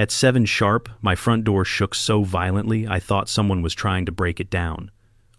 At 7 sharp, my front door shook so violently I thought someone was trying to break it down.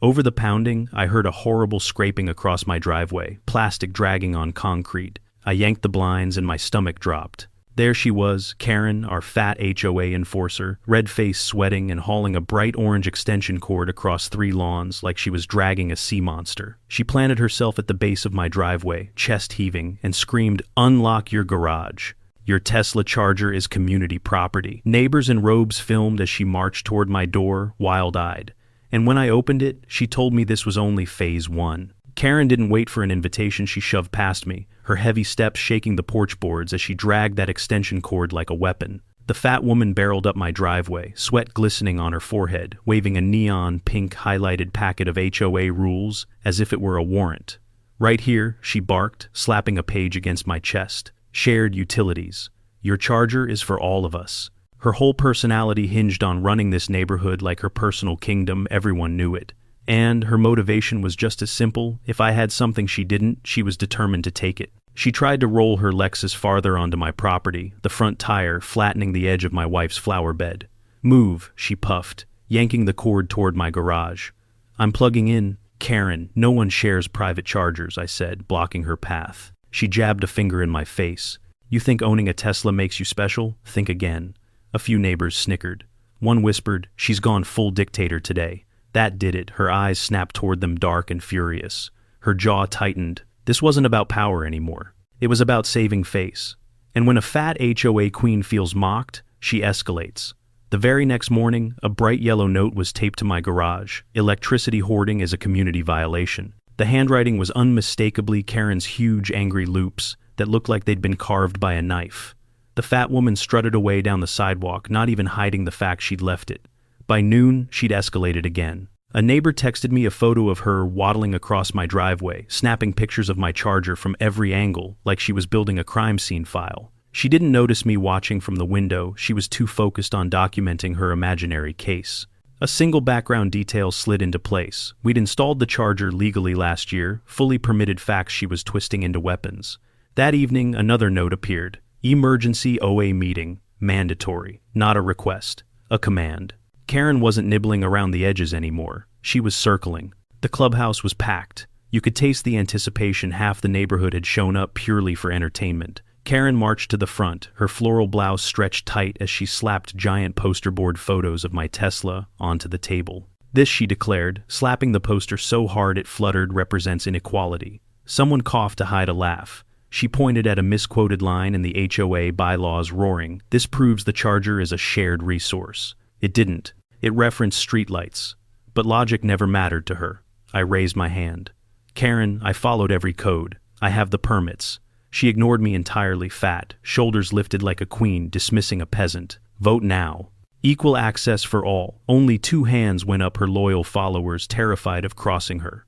Over the pounding, I heard a horrible scraping across my driveway, plastic dragging on concrete. I yanked the blinds and my stomach dropped. There she was, Karen, our fat HOA enforcer, red-faced, sweating and hauling a bright orange extension cord across 3 lawns like she was dragging a sea monster. She planted herself at the base of my driveway, chest heaving, and screamed, "Unlock your garage. Your Tesla Charger is community property." Neighbors in robes filmed as she marched toward my door, wild-eyed. And when I opened it, she told me this was only phase 1. Karen didn't wait for an invitation. She shoved past me, her heavy steps shaking the porch boards as she dragged that extension cord like a weapon. The fat woman barreled up my driveway, sweat glistening on her forehead, waving a neon pink highlighted packet of HOA rules as if it were a warrant. "Right here," she barked, slapping a page against my chest. "Shared utilities. Your charger is for all of us." Her whole personality hinged on running this neighborhood like her personal kingdom. Everyone knew it. And her motivation was just as simple. If I had something she didn't, she was determined to take it. She tried to roll her Lexus farther onto my property, the front tire flattening the edge of my wife's flower bed. "Move," she puffed, yanking the cord toward my garage. "I'm plugging in." "Karen, no one shares private chargers," I said, blocking her path. She jabbed a finger in my face. "You think owning a Tesla makes you special? Think again." A few neighbors snickered. One whispered, "She's gone full dictator today." That did it. Her eyes snapped toward them, dark and furious. Her jaw tightened. This wasn't about power anymore. It was about saving face. And when a fat HOA queen feels mocked, she escalates. The very next morning, a bright yellow note was taped to my garage. "Electricity hoarding is a community violation." The handwriting was unmistakably Karen's huge, angry loops that looked like they'd been carved by a knife. The fat woman strutted away down the sidewalk, not even hiding the fact she'd left it. By noon, she'd escalated again. A neighbor texted me a photo of her waddling across my driveway, snapping pictures of my charger from every angle, like she was building a crime scene file. She didn't notice me watching from the window. She was too focused on documenting her imaginary case. A single background detail slid into place. We'd installed the charger legally last year, fully permitted facts she was twisting into weapons. That evening, another note appeared. "Emergency OA meeting. Mandatory. Not a request. A command." Karen wasn't nibbling around the edges anymore. She was circling. The clubhouse was packed. You could taste the anticipation. Half the neighborhood had shown up purely for entertainment. Karen marched to the front, her floral blouse stretched tight as she slapped giant poster board photos of my Tesla onto the table. "This," she declared, slapping the poster so hard it fluttered, "represents inequality." Someone coughed to hide a laugh. She pointed at a misquoted line in the HOA bylaws, roaring, "This proves the charger is a shared resource." It didn't. It referenced streetlights. But logic never mattered to her. I raised my hand. "Karen, I followed every code. I have the permits." She ignored me entirely, fat, shoulders lifted like a queen dismissing a peasant. "Vote now. Equal access for all." Only 2 hands went up, her loyal followers, terrified of crossing her.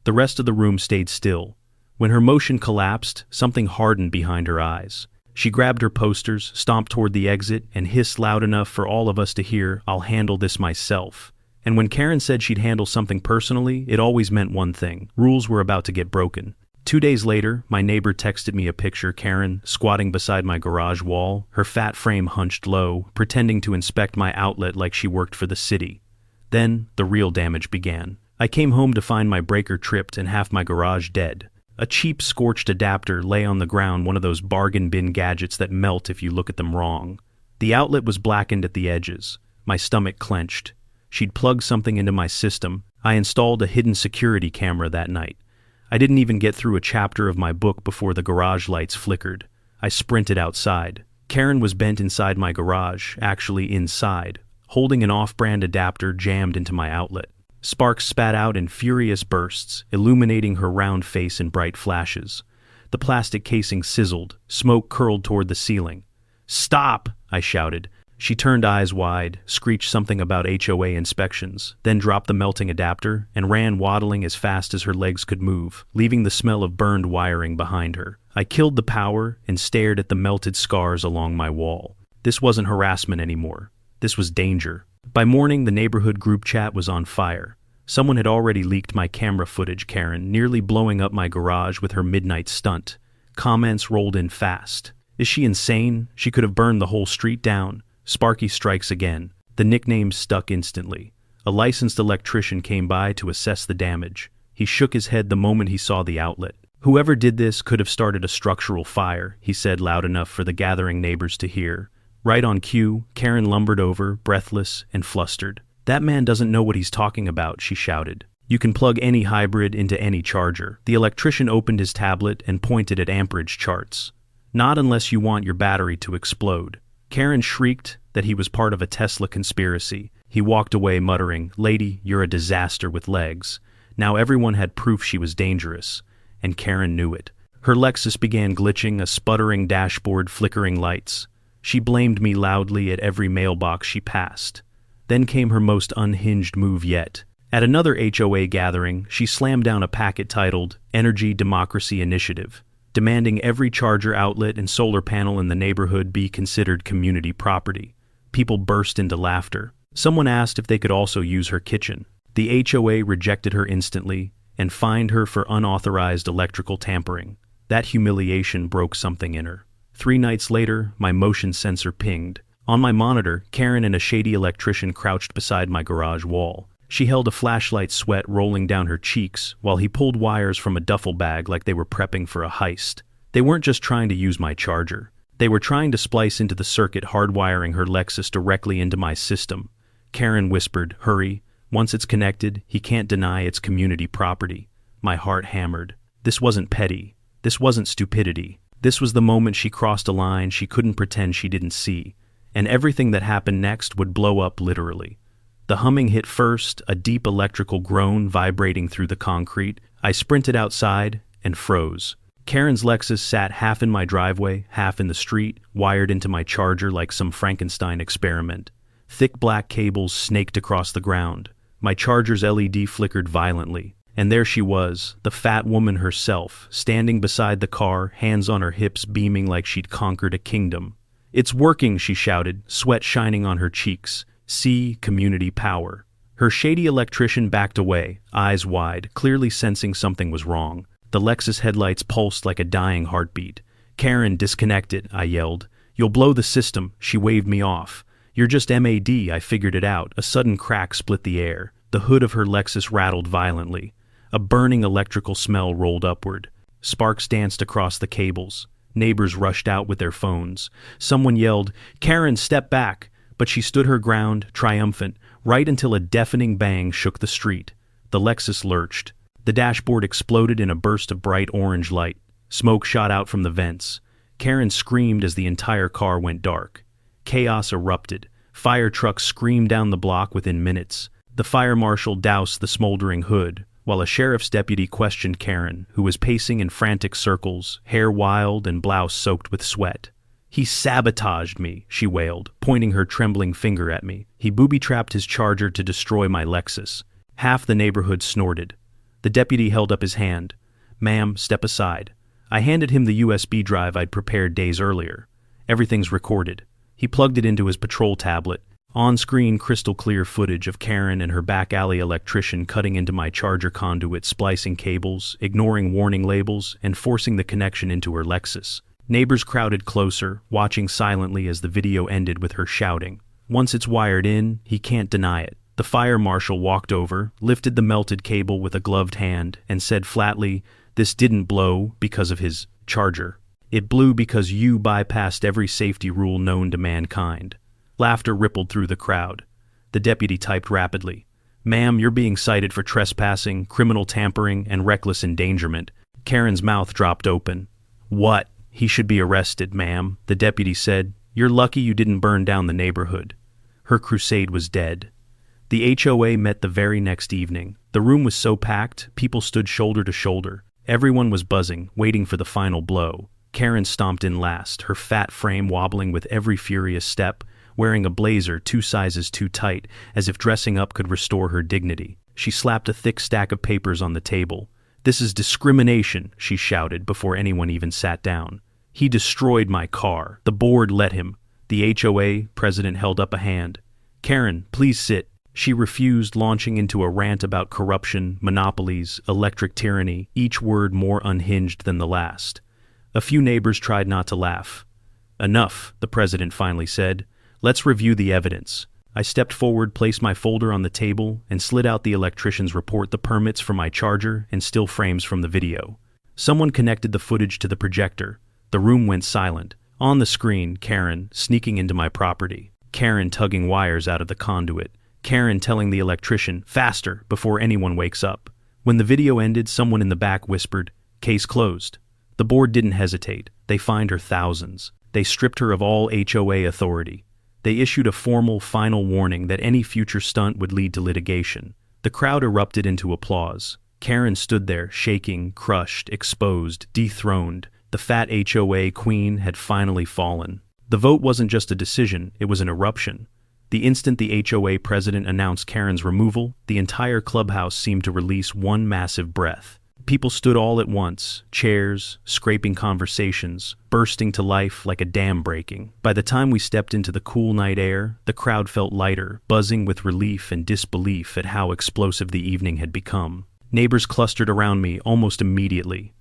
The rest of the room stayed still. When her motion collapsed, something hardened behind her eyes. She grabbed her posters, stomped toward the exit, and hissed loud enough for all of us to hear, "I'll handle this myself." And when Karen said she'd handle something personally, it always meant one thing. Rules were about to get broken. 2 days later, my neighbor texted me a picture. Karen, squatting beside my garage wall, her fat frame hunched low, pretending to inspect my outlet like she worked for the city. Then, the real damage began. I came home to find my breaker tripped and half my garage dead. A cheap, scorched adapter lay on the ground, one of those bargain bin gadgets that melt if you look at them wrong. The outlet was blackened at the edges. My stomach clenched. She'd plugged something into my system. I installed a hidden security camera that night. I didn't even get through a chapter of my book before the garage lights flickered. I sprinted outside. Karen was bent inside my garage, actually inside, holding an off-brand adapter jammed into my outlet. Sparks spat out in furious bursts, illuminating her round face in bright flashes. The plastic casing sizzled, smoke curled toward the ceiling. "Stop!" I shouted. She turned eyes wide, screeched something about HOA inspections, then dropped the melting adapter and ran waddling as fast as her legs could move, leaving the smell of burned wiring behind her. I killed the power and stared at the melted scars along my wall. This wasn't harassment anymore. This was danger. By morning, the neighborhood group chat was on fire. Someone had already leaked my camera footage, Karen, nearly blowing up my garage with her midnight stunt. Comments rolled in fast. Is she insane? She could have burned the whole street down. Sparky strikes again. The nickname stuck instantly. A licensed electrician came by to assess the damage. He shook his head the moment he saw the outlet. Whoever did this could have started a structural fire, he said loud enough for the gathering neighbors to hear. Right on cue, Karen lumbered over, breathless and flustered. That man doesn't know what he's talking about, she shouted. You can plug any hybrid into any charger. The electrician opened his tablet and pointed at amperage charts. Not unless you want your battery to explode. Karen shrieked that he was part of a Tesla conspiracy. He walked away muttering, "Lady, you're a disaster with legs." Now everyone had proof she was dangerous, and Karen knew it. Her Lexus began glitching, a sputtering dashboard, flickering lights. She blamed me loudly at every mailbox she passed. Then came her most unhinged move yet. At another HOA gathering, she slammed down a packet titled Energy Democracy Initiative, demanding every charger outlet and solar panel in the neighborhood be considered community property. People burst into laughter. Someone asked if they could also use her kitchen. The HOA rejected her instantly and fined her for unauthorized electrical tampering. That humiliation broke something in her. 3 nights later, my motion sensor pinged. On my monitor, Karen and a shady electrician crouched beside my garage wall. She held a flashlight, sweat rolling down her cheeks, while he pulled wires from a duffel bag like they were prepping for a heist. They weren't just trying to use my charger. They were trying to splice into the circuit, hardwiring her Lexus directly into my system. Karen whispered, "Hurry. Once it's connected, he can't deny it's community property." My heart hammered. This wasn't petty. This wasn't stupidity. This was the moment she crossed a line she couldn't pretend she didn't see. And everything that happened next would blow up literally. The humming hit first, a deep electrical groan vibrating through the concrete. I sprinted outside and froze. Karen's Lexus sat half in my driveway, half in the street, wired into my charger like some Frankenstein experiment. Thick black cables snaked across the ground. My charger's LED flickered violently. And there she was, the fat woman herself, standing beside the car, hands on her hips, beaming like she'd conquered a kingdom. "It's working," she shouted, sweat shining on her cheeks. "See, community power." Her shady electrician backed away, eyes wide, clearly sensing something was wrong. The Lexus headlights pulsed like a dying heartbeat. "Karen, disconnect it," I yelled. "You'll blow the system." She waved me off. "You're just MAD, I figured it out." A sudden crack split the air. The hood of her Lexus rattled violently. A burning electrical smell rolled upward. Sparks danced across the cables. Neighbors rushed out with their phones. Someone yelled, "Karen, step back!" But she stood her ground, triumphant, right until a deafening bang shook the street. The Lexus lurched. The dashboard exploded in a burst of bright orange light. Smoke shot out from the vents. Karen screamed as the entire car went dark. Chaos erupted. Fire trucks screamed down the block within minutes. The fire marshal doused the smoldering hood, while a sheriff's deputy questioned Karen, who was pacing in frantic circles, hair wild and blouse soaked with sweat. "He sabotaged me," she wailed, pointing her trembling finger at me. "He booby-trapped his charger to destroy my Lexus." Half the neighborhood snorted. The deputy held up his hand. "Ma'am, step aside." I handed him the USB drive I'd prepared days earlier. "Everything's recorded." He plugged it into his patrol tablet. On-screen, crystal-clear footage of Karen and her back-alley electrician cutting into my charger conduit, splicing cables, ignoring warning labels, and forcing the connection into her Lexus. Neighbors crowded closer, watching silently as the video ended with her shouting, "Once it's wired in, he can't deny it." The fire marshal walked over, lifted the melted cable with a gloved hand, and said flatly, "This didn't blow because of his charger. It blew because you bypassed every safety rule known to mankind." Laughter rippled through the crowd. The deputy typed rapidly, "Ma'am, you're being cited for trespassing, criminal tampering, and reckless endangerment." Karen's mouth dropped open. "What? He should be arrested, ma'am," the deputy said. "You're lucky you didn't burn down the neighborhood." Her crusade was dead. The HOA met the very next evening. The room was so packed, people stood shoulder to shoulder. Everyone was buzzing, waiting for the final blow. Karen stomped in last, her fat frame wobbling with every furious step, wearing a blazer 2 sizes too tight, as if dressing up could restore her dignity. She slapped a thick stack of papers on the table. "This is discrimination," she shouted before anyone even sat down. "He destroyed my car. The board let him." The HOA president held up a hand. "Karen, please sit." She refused, launching into a rant about corruption, monopolies, electric tyranny, each word more unhinged than the last. A few neighbors tried not to laugh. "Enough," the president finally said. Let's review the evidence. I stepped forward, placed my folder on the table, and slid out the electrician's report, the permits for my charger, and still frames from the video. Someone connected the footage to the projector. The room went silent. On the screen, Karen sneaking into my property. Karen tugging wires out of the conduit. Karen telling the electrician, "Faster," before anyone wakes up. When the video ended, someone in the back whispered, "Case closed." The board didn't hesitate. They fined her thousands. They stripped her of all HOA authority. They issued a formal, final warning that any future stunt would lead to litigation. The crowd erupted into applause. Karen stood there, shaking, crushed, exposed, dethroned. The fat HOA queen had finally fallen. The vote wasn't just a decision, it was an eruption. The instant the HOA president announced Karen's removal, the entire clubhouse seemed to release one massive breath. People stood all at once, chairs, scraping conversations, bursting to life like a dam breaking. By the time we stepped into the cool night air, the crowd felt lighter, buzzing with relief and disbelief at how explosive the evening had become. Neighbors clustered around me almost immediately.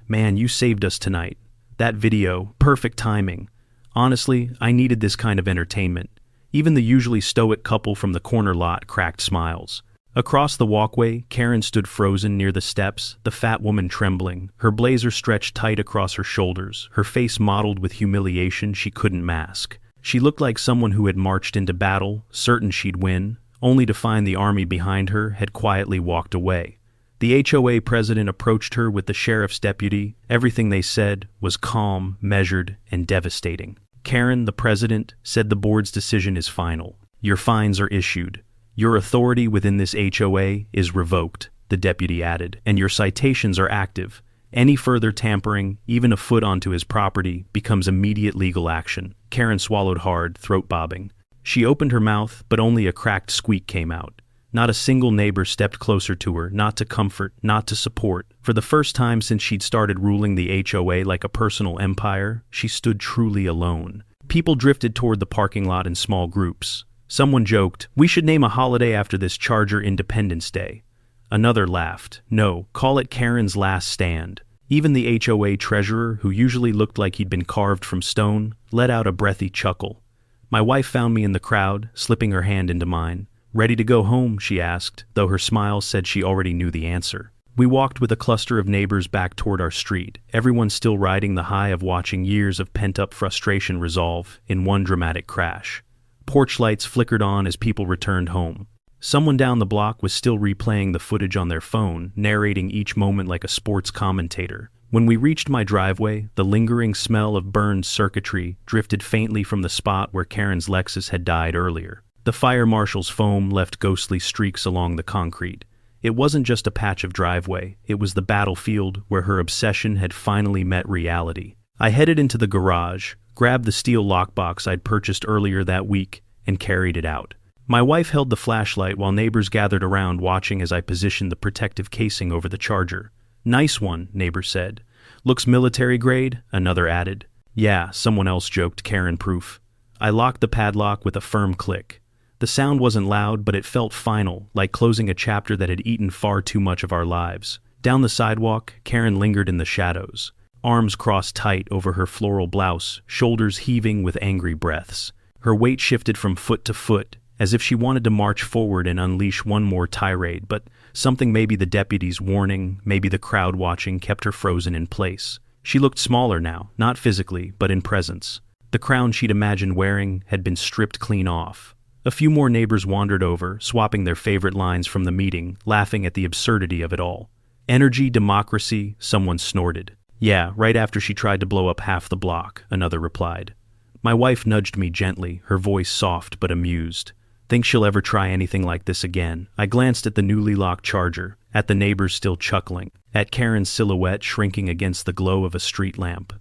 "Man, you saved us tonight. That video, perfect timing. Honestly, I needed this kind of entertainment." Even the usually stoic couple from the corner lot cracked smiles. Across the walkway, Karen stood frozen near the steps, the fat woman trembling, her blazer stretched tight across her shoulders, her face mottled with humiliation she couldn't mask. She looked like someone who had marched into battle, certain she'd win, only to find the army behind her had quietly walked away. The HOA president approached her with the sheriff's deputy. Everything they said was calm, measured, and devastating. "Karen, the president, said the board's decision is final. Your fines are issued. Your authority within this HOA is revoked," the deputy added, "and your citations are active. Any further tampering, even a foot onto his property, becomes immediate legal action." Karen swallowed hard, throat bobbing. She opened her mouth, but only a cracked squeak came out. Not a single neighbor stepped closer to her, not to comfort, not to support. For the first time since she'd started ruling the HOA like a personal empire, she stood truly alone. People drifted toward the parking lot in small groups. Someone joked, "We should name a holiday after this charger, Independence Day." Another laughed, "No, call it Karen's last stand." Even the HOA treasurer, who usually looked like he'd been carved from stone, let out a breathy chuckle. My wife found me in the crowd, slipping her hand into mine. "Ready to go home?" she asked, though her smile said she already knew the answer. We walked with a cluster of neighbors back toward our street, everyone still riding the high of watching years of pent-up frustration resolve in one dramatic crash. Porch lights flickered on as people returned home. Someone down the block was still replaying the footage on their phone, narrating each moment like a sports commentator. When we reached my driveway, the lingering smell of burned circuitry drifted faintly from the spot where Karen's Lexus had died earlier. The fire marshal's foam left ghostly streaks along the concrete. It wasn't just a patch of driveway, it was the battlefield where her obsession had finally met reality. I headed into the garage, grabbed the steel lockbox I'd purchased earlier that week, and carried it out. My wife held the flashlight while neighbors gathered around watching as I positioned the protective casing over the charger. "Nice one," neighbor said. "Looks military grade," another added. "Yeah," someone else joked, Karen proof. I locked the padlock with a firm click. The sound wasn't loud, but it felt final, like closing a chapter that had eaten far too much of our lives. Down the sidewalk, Karen lingered in the shadows. Arms crossed tight over her floral blouse, shoulders heaving with angry breaths. Her weight shifted from foot to foot, as if she wanted to march forward and unleash one more tirade, but something, maybe the deputy's warning, maybe the crowd watching, kept her frozen in place. She looked smaller now, not physically, but in presence. The crown she'd imagined wearing had been stripped clean off. A few more neighbors wandered over, swapping their favorite lines from the meeting, laughing at the absurdity of it all. "Energy, democracy," someone snorted. "Yeah, right after she tried to blow up half the block," another replied. My wife nudged me gently, her voice soft but amused. "Think she'll ever try anything like this again?" I glanced at the newly locked charger, at the neighbors still chuckling, at Karen's silhouette shrinking against the glow of a street lamp.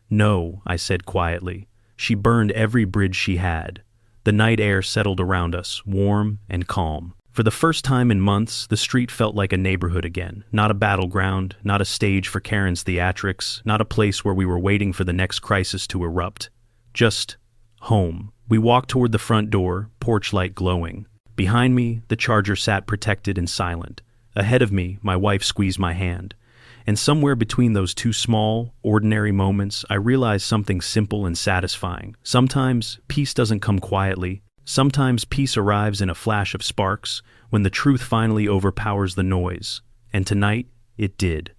"No," I said quietly. She burned every bridge she had. The night air settled around us, warm and calm. For the first time in months, the street felt like a neighborhood again, not a battleground, not a stage for Karen's theatrics, not a place where we were waiting for the next crisis to erupt. Just home. We walked toward the front door, porch light glowing. Behind me, the charger sat protected and silent. Ahead of me, my wife squeezed my hand. And somewhere between those two small, ordinary moments, I realized something simple and satisfying. Sometimes peace doesn't come quietly. Sometimes peace arrives in a flash of sparks, when the truth finally overpowers the noise. And tonight, it did.